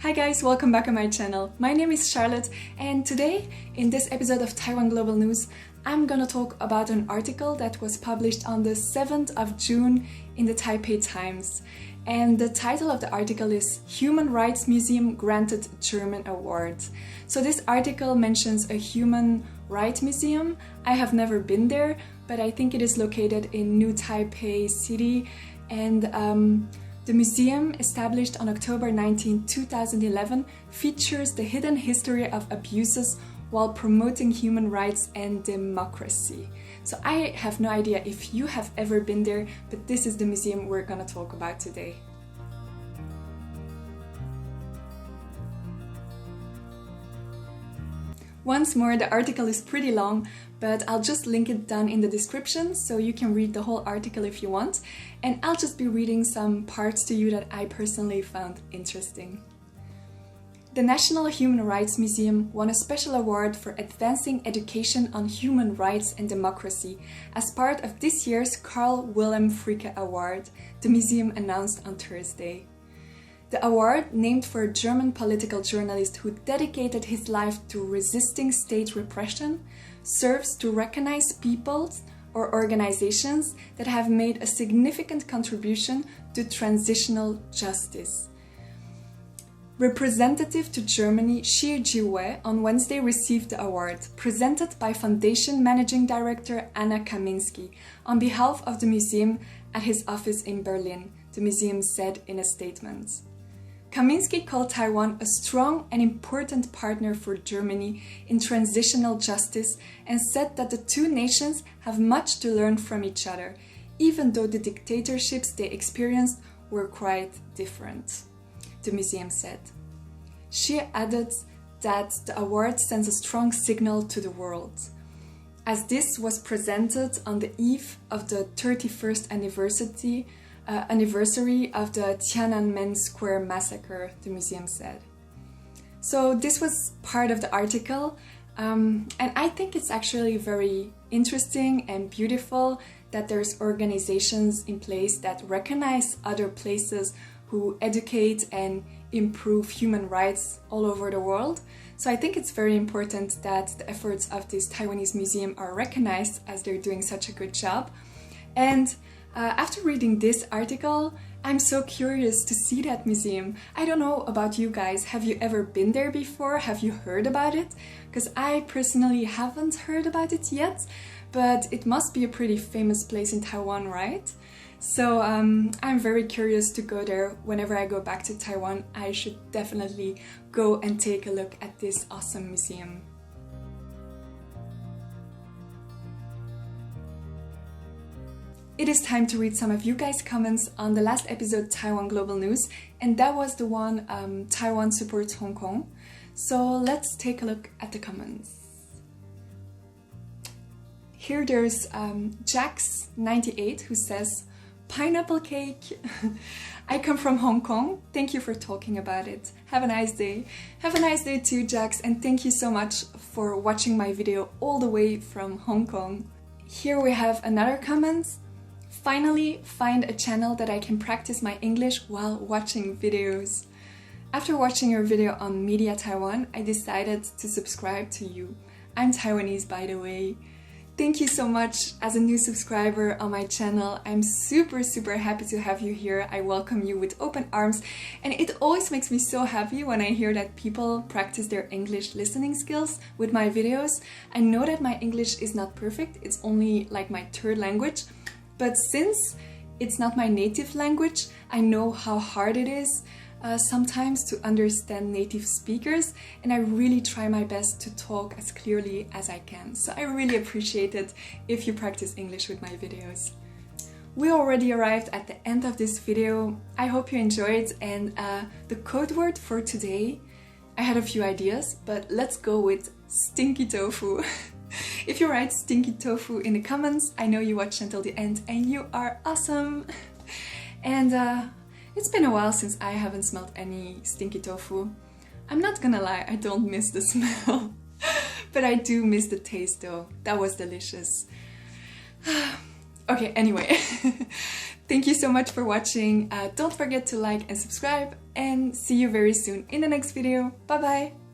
Hi guys, welcome back on my channel. My name is Charlotte and today in this episode of Taiwan Global News I'm gonna talk about an article that was published on the 7th of June in the Taipei Times. And the title of the article is Human Rights Museum Granted German Award. So this article mentions a human rights museum. I have never been there, but I think it is located in New Taipei City, and the museum, established on October 19, 2011, features the hidden history of abuses while promoting human rights and democracy. So I have no idea if you have ever been there, but this is the museum we're gonna talk about today. Once more, the article is pretty long, but I'll just link it down in the description so you can read the whole article if you want, and I'll just be reading some parts to you that I personally found interesting. The National Human Rights Museum won a special award for advancing education on human rights and democracy as part of this year's Karl Wilhelm Fricke Award, the museum announced on Thursday. The award, named for a German political journalist who dedicated his life to resisting state repression, serves to recognize peoples or organizations that have made a significant contribution to transitional justice. Representative to Germany Shieh Jhy-wey on Wednesday received the award, presented by Foundation Managing Director Anna Kaminsky on behalf of the museum at his office in Berlin, the museum said in a statement. Kaminsky called Taiwan a strong and important partner for Germany in transitional justice and said that the two nations have much to learn from each other, even though the dictatorships they experienced were quite different, the museum said. She added that the award sends a strong signal to the world, as this was presented on the eve of the 31st anniversary of the Tiananmen Square massacre, the museum said. So this was part of the article, and I think it's actually very interesting and beautiful that there's organizations in place that recognize other places who educate and improve human rights all over the world. So I think it's very important that the efforts of this Taiwanese museum are recognized, as they're doing such a good job. And after reading this article, I'm so curious to see that museum. I don't know about you guys, have you ever been there before? Have you heard about it? Because I personally haven't heard about it yet, but it must be a pretty famous place in Taiwan, right? So I'm very curious to go there. Whenever I go back to Taiwan, I should definitely go and take a look at this awesome museum. It is time to read some of you guys' comments on the last episode Taiwan Global News, and that was the one Taiwan supports Hong Kong. So let's take a look at the comments. Here there's Jax98 who says, "Pineapple cake. I come from Hong Kong. Thank you for talking about it. Have a nice day." Have a nice day too, Jax, and thank you so much for watching my video all the way from Hong Kong. Here we have another comment. "Finally find a channel that I can practice my English while watching videos. After watching your video on Media Taiwan, I decided to subscribe to you. I'm Taiwanese, by the way." Thank you so much as a new subscriber on my channel. I'm super happy to have you here. I welcome you with open arms, and it always makes me so happy when I hear that people practice their English listening skills with my videos. I know that my English is not perfect, it's only like my third language, but since it's not my native language, I know how hard it is sometimes to understand native speakers, and I really try my best to talk as clearly as I can. So I really appreciate it if you practice English with my videos. We already arrived at the end of this video. I hope you enjoyed, and the code word for today, I had a few ideas, but let's go with stinky tofu. If you write stinky tofu in the comments, I know you watched until the end and you are awesome. And it's been a while since I haven't smelled any stinky tofu. I'm not gonna lie, I don't miss the smell, but I do miss the taste though. That was delicious. Okay, anyway. Thank you so much for watching. Don't forget to like and subscribe, and see you very soon in the next video. Bye bye!